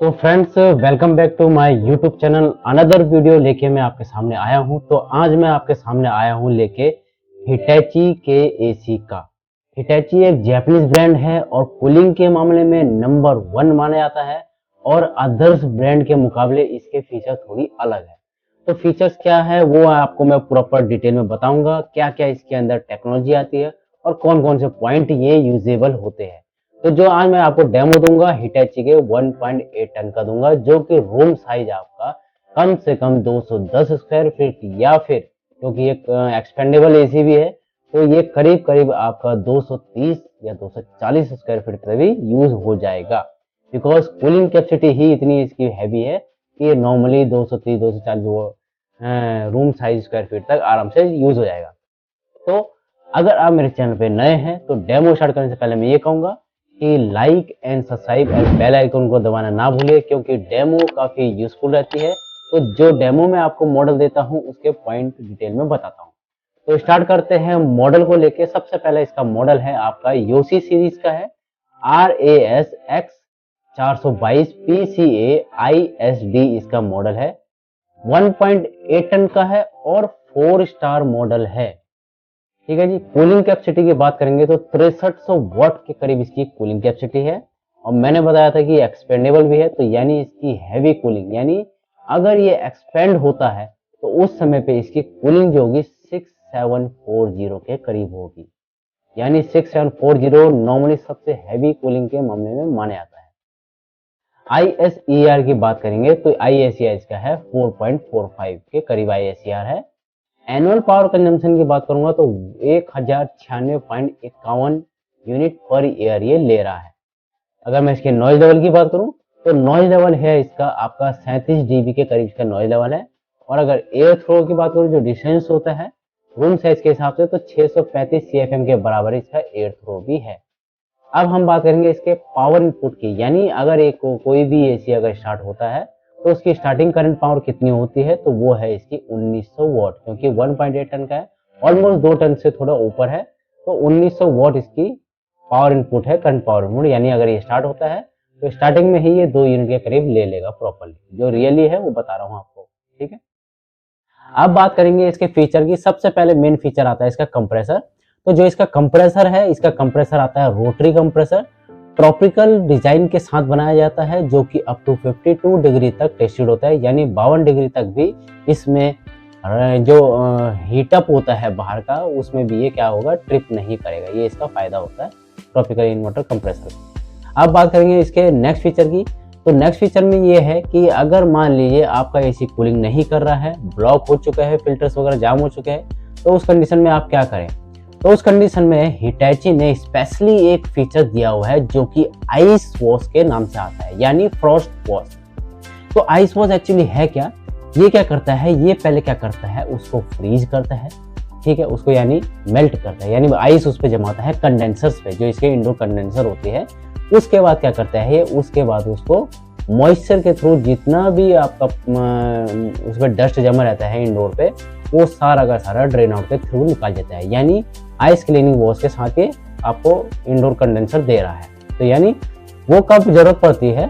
तो friends, welcome back to my YouTube channel. Another video लेके मैं आपके सामने आया हूं। तो आज मैं आपके सामने आया हूं लेके हिटैची के एसी का। हिटैची एक जापानीज ब्रांड है और कूलिंग के मामले में नंबर 1 माना जाता है और अदर्स ब्रांड के मुकाबले इसके फीचर थोड़ी अलग है। तो फीचर्स क्या है वो आपको मैं प्रॉपर डिटेल में बताऊंगा, क्या क्या इसके अंदर टेक्नोलॉजी आती है और कौन कौन से पॉइंट ये यूजेबल होते हैं। तो जो आज मैं आपको डेमो दूंगा हिटैची के 1.8 टन का दूंगा, जो कि रूम साइज आपका कम से कम 210 स्क्वायर फीट या फिर क्योंकि एक एक्सपेंडेबल एसी भी है तो ये करीब करीब आपका 230 या 240 स्क्वायर फीट तक भी यूज हो जाएगा। बिकॉज कूलिंग कैपेसिटी ही इतनी इसकी हैवी है कि normally 230 240 room size square feet तक आराम से यूज हो जाएगा। तो अगर आप मेरे चैनल पे नए हैं तो डेमो स्टार्ट करने से पहले मैं ये कहूंगा कि लाइक एंड सब्सक्राइब और बेल आइकन को दबाना ना भूलिए, क्योंकि डेमो काफी यूजफुल रहती है। तो जो डेमो में आपको मॉडल देता हूं उसके पॉइंट डिटेल में बताता हूं। तो स्टार्ट करते हैं मॉडल को लेके। सबसे पहले इसका मॉडल है आपका योशी सीरीज का है, RASX 422 PCA-ISD इसका मॉडल है। 1.8 टन का है और 4 स्टार मॉडल है। ठीक है जी। कूलिंग कैपेसिटी की बात करेंगे तो 6300 वॉट के करीब इसकी कूलिंग कैपेसिटी है और मैंने बताया था कि एक्सपेंडेबल भी है, तो यानी इसकी हैवी कूलिंग, यानी अगर ये एक्सपेंड होता है तो उस समय पे इसकी कूलिंग जो होगी 6740 के करीब होगी। यानी 6740 नॉर्मली सबसे हैवी कूलिंग के मामले में माना जाता है। ISER की बात करेंगे तो ISER इसका है 4.45 के करीब ISER है। एनुअल पावर कंजम्पशन की बात करूंगा तो 1096.51 यूनिट पर ईयर ये ले रहा है। अगर मैं इसके नॉइज लेवल की बात करूं तो नॉइज लेवल है इसका आपका 37 dB के करीब इसका नॉइज लेवल है। और अगर एयर थ्रो की बात करूं जो डिस्टेंस होता है रूम साइज के हिसाब से तो 635 CFM के बराबर इसका एयर थ्रो भी है। अब हम बात करेंगे इसके पावर इनपुट की, यानी अगर एक कोई भी एसी अगर स्टार्ट होता है तो उसकी स्टार्टिंग करंट पावर कितनी होती है, तो वो है इसकी 1900 वॉट, क्योंकि 1.8 टन का है, ऑलमोस्ट 2 टन से थोड़ा ऊपर है। तो 1900 वॉट इसकी पावर इनपुट है, करंट पावर इनपुट। यानी अगर ये स्टार्ट होता है तो स्टार्टिंग में ही ये 2 यूनिट के करीब ले लेगा प्रॉपरली। जो रियली है वो बता रहा हूँ आपको। ठीक है। अब बात करेंगे इसके फीचर की। सबसे पहले मेन फीचर आता है इसका कंप्रेसर। तो जो इसका कंप्रेसर है, इसका कंप्रेसर आता है रोटरी कंप्रेसर। ट्रॉपिकल डिजाइन के साथ बनाया जाता है, जो कि अप टू 52 डिग्री तक टेस्टेड होता है, यानी 52 डिग्री तक भी इसमें जो हीटअप होता है बाहर का उसमें भी ये क्या होगा, ट्रिप नहीं करेगा। ये इसका फायदा होता है ट्रॉपिकल इन्वर्टर कंप्रेसर। अब बात करेंगे इसके नेक्स्ट फीचर की। तो नेक्स्ट फीचर में ये है कि अगर मान लीजिए आपका एसी कूलिंग नहीं कर रहा है, ब्लॉक हो चुका है, फिल्टर्स वगैरह जाम हो चुके हैं, तो उस कंडीशन में आप क्या करें। तो उस कंडीशन में हिटैची ने स्पेशली एक फीचर दिया हुआ है जो कि आइस वॉश के नाम से आता है, यानी फ्रॉस्ट वॉश। तो आइस वॉश एक्चुअली है क्या, ये क्या करता है, ये पहले क्या करता है उसको फ्रीज करता है। ठीक है, उसको यानी मेल्ट करता है, यानी आइस उस पर जमाता है कंडेंसर्स पे, जो इसके इंडोर कंडेंसर होती है। उसके बाद क्या करता है, उसके बाद उसको मॉइस्चर के थ्रू जितना भी आपका उस पर डस्ट जमा रहता है इंडोर पे, वो सारा का सारा ड्रेन आउट के थ्रू निकाल देता है। यानी आइस क्लीनिंग वॉश के साथ ये आपको इंडोर कंडेंसर दे रहा है। तो यानी वो कब जरूरत पड़ती है,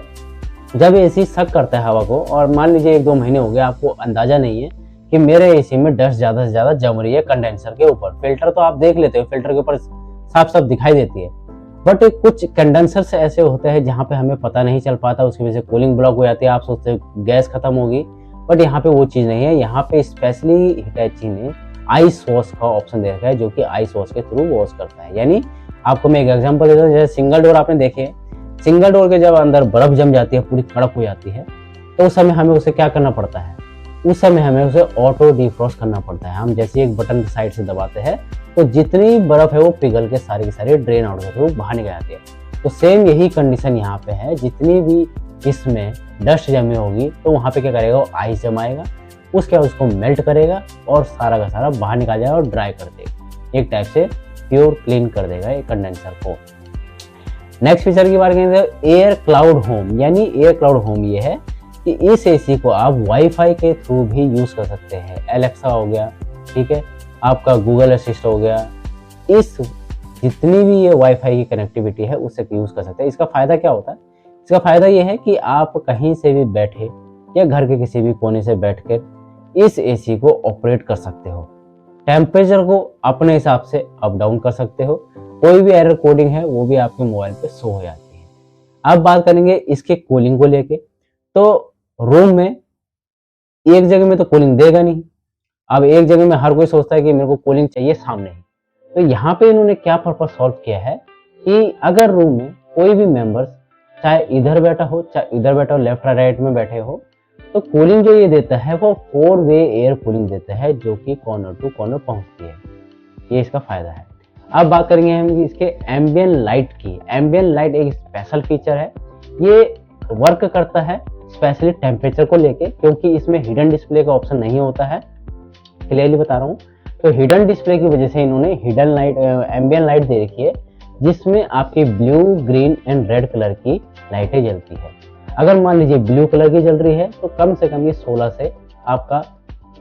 जब एसी सक करता है हवा को, और मान लीजिए 1-2 महीने हो गए, आपको अंदाजा नहीं है कि मेरे एसी में डस्ट ज्यादा से ज्यादा जम रही है कंडेंसर के ऊपर। फिल्टर तो आप देख लेते हो, फिल्टर के ऊपर साफ साफ दिखाई देती है, बट कुछ कंडेंसर्स ऐसे होते हैं जहाँ पे हमें पता नहीं चल पाता, उसकी वजह से कूलिंग ब्लॉक हो जाती है। आप सोचते हो गैस खत्म होगी, बट यहाँ पे वो चीज नहीं है। यहाँ पे स्पेशली हिटैची ने आइस वॉश का ऑप्शन दे रखा है, जो कि आइस वॉश के थ्रू वॉश करता है। यानी आपको मैं एक एग्जांपल देता हूँ, जैसे सिंगल डोर आपने देखे, सिंगल डोर के जब अंदर बर्फ जम जाती है, पूरी कड़क हो जाती है, तो उस समय हमें उसे क्या करना पड़ता है, उस समय हमें उसे ऑटो डिफ्रॉस्ट करना पड़ता है। हम जैसे एक बटन की साइड से दबाते हैं तो जितनी बर्फ है वो पिघल के सारी की सारी ड्रेन आउट के थ्रू बाहर निकल जाती है। तो सेम यही कंडीशन यहाँ पे है, जितनी भी इसमें डस्ट जमी होगी तो वहाँ पे क्या करेगा, वो आइस जमाएगा, उसके बाद उसको मेल्ट करेगा और सारा का सारा बाहर निकाल जाएगा और ड्राई कर देगा। एक टाइप से प्योर क्लीन कर देगा ये कंडेंसर को। नेक्स्ट फीचर की बात करें तो एयर क्लाउड होम, यानी एयर क्लाउड होम ये है कि इस एसी को आप वाईफाई के थ्रू भी यूज कर सकते हैं। एलेक्सा हो गया, ठीक है, आपका गूगल असिस्ट हो गया, इस जितनी भी ये वाईफाई की कनेक्टिविटी है उससे यूज कर सकते हैं। इसका फायदा क्या होता है इसका फायदा ये है कि आप कहीं से भी बैठे या घर के किसी भी कोने से बैठकर इस एसी को ऑपरेट कर सकते हो। टेम्परेचर को अपने हिसाब से अप डाउन कर सकते हो। कोई भी एरर कोडिंग है वो भी आपके मोबाइल पे शो हो जाती है। अब बात करेंगे इसके कूलिंग को लेके। तो रूम में एक जगह में तो कूलिंग देगा नहीं। अब एक जगह में हर कोई सोचता है कि मेरे को कूलिंग चाहिए सामने ही। तो यहाँ पे इन्होंने क्या पर्पस सॉल्व किया है कि अगर रूम में कोई भी मेंबर्स चाहे इधर बैठा हो चाहे इधर बैठा हो, लेफ्ट और राइट में बैठे हो, तो कूलिंग जो ये देता है वो 4 वे एयर कूलिंग देता है जो कि कॉर्नर टू कॉर्नर पहुंचती है। ये इसका फायदा है। अब बात करेंगे हम इसके एम्बियन लाइट की। एम्बियन लाइट एक स्पेशल फीचर है। ये वर्क करता है स्पेशली टेम्परेचर को लेके, क्योंकि इसमें हिडन डिस्प्ले का ऑप्शन नहीं होता है। क्लियरली बता रहा हूँ। तो हिडन डिस्प्ले की वजह से इन्होंने हिडन लाइट एम्बियन लाइट दे रखी है, जिसमें आपकी blue, green and red colour की लाइटें जलती है। अगर मान लीजिए ब्लू कलर की जल रही है तो कम से कम ये 16 से आपका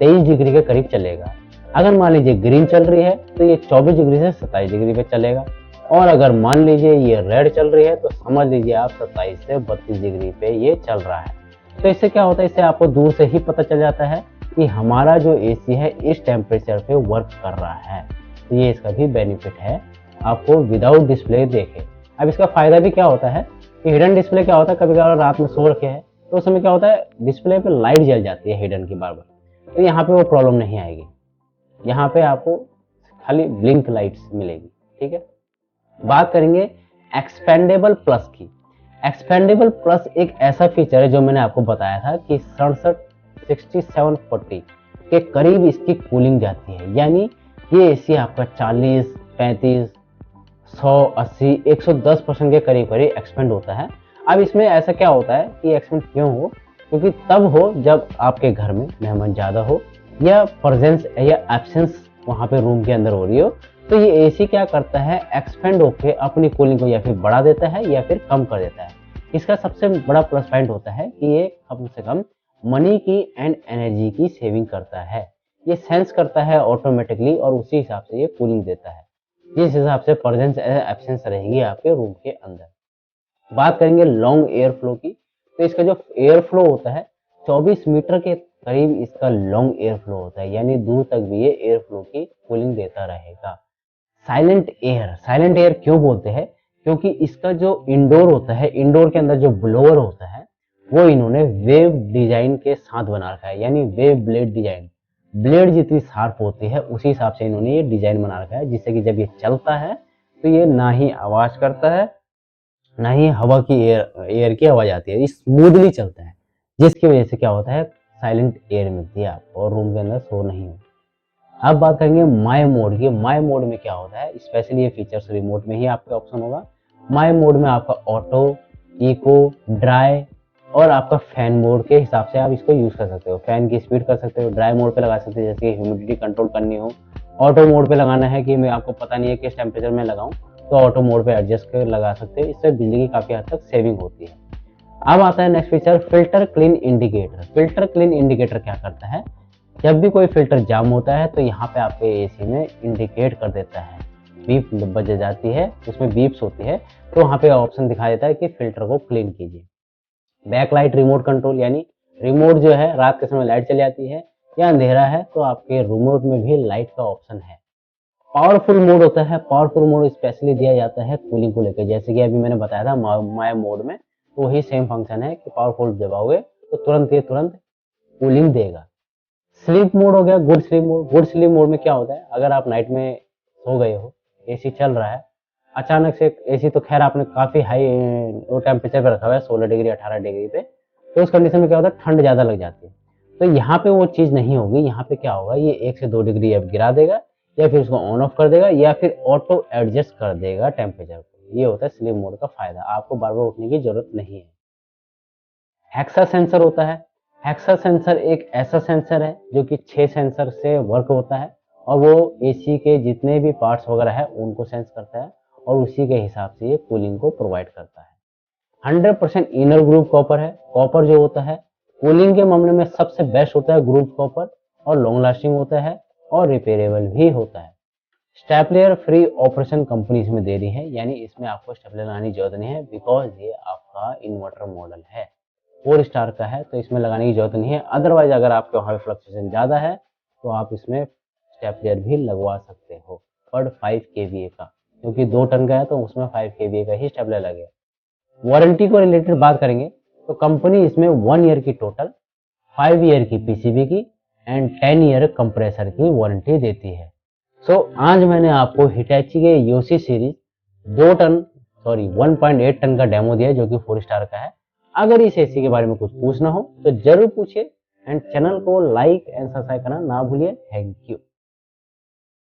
23 डिग्री के करीब चलेगा। अगर मान लीजिए ग्रीन चल रही है तो ये 24 डिग्री से 27 डिग्री पे चलेगा। और अगर मान लीजिए ये रेड चल रही है तो समझ लीजिए आप 27 से 32 डिग्री पे ये चल रहा है। तो इससे क्या होता है, इससे आपको दूर से ही पता चल जाता है कि हमारा जो एसी है इस टेम्परेचर पे वर्क कर रहा है। तो ये इसका भी बेनिफिट है आपको विदाउट डिस्प्ले देखे। अब इसका फायदा भी क्या होता है कि हिडन डिस्प्ले क्या होता है, कभी कभार रात में सो रखे हैं तो उस समय क्या होता है डिस्प्ले पे लाइट जल जाती है हिडन की बार बार। तो यहाँ पे वो प्रॉब्लम नहीं आएगी। यहाँ पे आपको खाली ब्लिंक लाइट्स मिलेगी। ठीक है। बात करेंगे एक्सपेंडेबल प्लस की। एक्सपेंडेबल प्लस एक ऐसा फीचर है जो मैंने आपको बताया था कि 6740 के करीब इसकी कूलिंग जाती है। यानी ये एसी आपका 40, 35, 100, 80, 110% के करीब करीब एक्सपेंड होता है। अब इसमें ऐसा क्या होता है कि एक्सपेंड क्यों हो, क्योंकि तब हो जब आपके घर में मेहमान ज़्यादा हो या प्रेजेंस या एब्सेंस वहाँ पे रूम के अंदर हो रही हो, तो ये एसी क्या करता है एक्सपेंड होके अपनी कूलिंग को या फिर बढ़ा देता है या फिर कम कर देता है। इसका सबसे बड़ा प्लस पॉइंट होता है कि ये कम से कम मनी की एंड एनर्जी की सेविंग करता है। ये सेंस करता है ऑटोमेटिकली और उसी हिसाब से ये कूलिंग देता है जिस हिसाब से प्रेजेंस एब्सेंस रहेगी आपके रूम के अंदर। बात करेंगे लॉन्ग एयर फ्लो की। तो इसका जो एयर फ्लो होता है 24 मीटर के करीब इसका लॉन्ग एयर फ्लो होता है, यानी दूर तक भी ये एयर फ्लो की कूलिंग देता रहेगा। साइलेंट एयर क्यों बोलते हैं, क्योंकि इसका जो इंडोर होता है, इंडोर के अंदर जो ब्लोअर होता है वो इन्होंने वेव डिजाइन के साथ बना रखा है। यानी वेव ब्लेड डिजाइन, ब्लेड जितनी शार्प होती है उसी हिसाब से इन्होंने ये डिजाइन बना रखा है, जिससे कि जब ये चलता है तो ये ना ही आवाज करता है ना ही हवा की एयर की आवाज आती है। ये स्मूथली चलता है, जिसकी वजह से क्या होता है साइलेंट एयर मिलती है आपको और रूम के अंदर शोर नहीं होता। अब बात करेंगे माई मोड की। माई मोड में क्या होता है, स्पेशली ये फीचर्स रिमोट में ही आपका ऑप्शन होगा। माई मोड में आपका ऑटो, इको, ड्राई और आपका फैन मोड के हिसाब से आप इसको यूज कर सकते हो। फैन की स्पीड कर सकते हो, ड्राई मोड पे लगा सकते हो जैसे ह्यूमिडिटी कंट्रोल करनी हो। ऑटो मोड पे लगाना है कि मैं आपको पता नहीं है किस टेम्परेचर में लगाऊं, तो ऑटो मोड पे एडजस्ट कर लगा सकते हो। इससे बिजली की काफी हद तक सेविंग होती है। अब आता है next feature filter clean indicator. Filter clean indicator क्या करता है, जब भी कोई फिल्टर जाम होता है तो यहाँ पे आपके एसी में इंडिकेट कर देता है, बीप बज जाती है, उसमें बीप्स होती है, तो वहाँ पे ऑप्शन दिखा देता है कि फिल्टर को क्लीन कीजिए। बैकलाइट रिमोट कंट्रोल, यानी रिमोट जो है रात के समय लाइट चली जाती है या अंधेरा है तो आपके रिमोट में भी लाइट का ऑप्शन है। पावरफुल मोड होता है। पावरफुल मोड स्पेशली दिया जाता है कूलिंग को लेकर, जैसे कि अभी मैंने बताया था माई मोड में, तो वही सेम फंक्शन है कि पावरफुल दबाओगे तो तुरंत ये तुरंत कूलिंग देगा। स्लीप मोड हो गया good sleep mode. Good sleep mode में क्या होता है, अगर आप नाइट में सो गए हो, एसी चल रहा है, अचानक से एसी तो खैर आपने काफी हाई लो टेम्परेचर पे रखा हुआ है 16 डिग्री 18 डिग्री पे, तो उस कंडीशन में क्या होता है ठंड ज्यादा लग जाती है। तो यहाँ पे वो चीज नहीं होगी। यहाँ पे क्या होगा, ये 1 से 2 डिग्री अब गिरा देगा या फिर उसको ऑन ऑफ कर देगा या फिर ऑटो एडजस्ट कर देगा टेम्परेचर को। ये होता है स्लीप मोड का फायदा, आपको बार बार उठने की जरूरत नहीं है। हेक्सा सेंसर होता है। हेक्सा सेंसर एक ऐसा सेंसर है जो कि 6 सेंसर से वर्क होता है और वो एसी के जितने भी पार्ट्स वगैरह है उनको सेंस करता है और उसी के हिसाब से ये कूलिंग को प्रोवाइड करता है। 100% इनर ग्रुव कॉपर है। कॉपर जो होता है कूलिंग के मामले में सबसे बेस्ट होता है ग्रुव कॉपर, और लॉन्ग लास्टिंग होता है और रिपेयरेबल भी होता है। स्टेपलर फ्री ऑपरेशन कंपनी इसमें दे रही है, यानी इसमें आपको स्टेपलर लाने की जरूरत नहीं है, बिकॉज ये आपका का इन्वर्टर मॉडल है। 4 स्टार का है तो इसमें लगाने की जरूरत नहीं है। अदरवाइज अगर आपके वहाँ फ्लक्चुएशन ज़्यादा है तो आप इसमें स्टेपलर भी लगवा सकते हो, पर 5 kVA का, क्योंकि 2 टन का है तो उसमें 5 kVA का ही स्टेपलर लगेगा। वारंटी को रिलेटेड बात करेंगे तो कंपनी इसमें 1 ईयर की टोटल, 5 ईयर की पीसीबी की एंड 10 ईयर कंप्रेसर की वारंटी देती है। आज मैंने आपको हिटैची के योशी सीरीज 1.8 टन का डेमो दिया जो कि 4 स्टार का है। अगर इस एसी के बारे में कुछ पूछना हो तो जरूर पूछिए एंड चैनल को लाइक एंड सब्सक्राइब करना ना भूलिए। Thank you.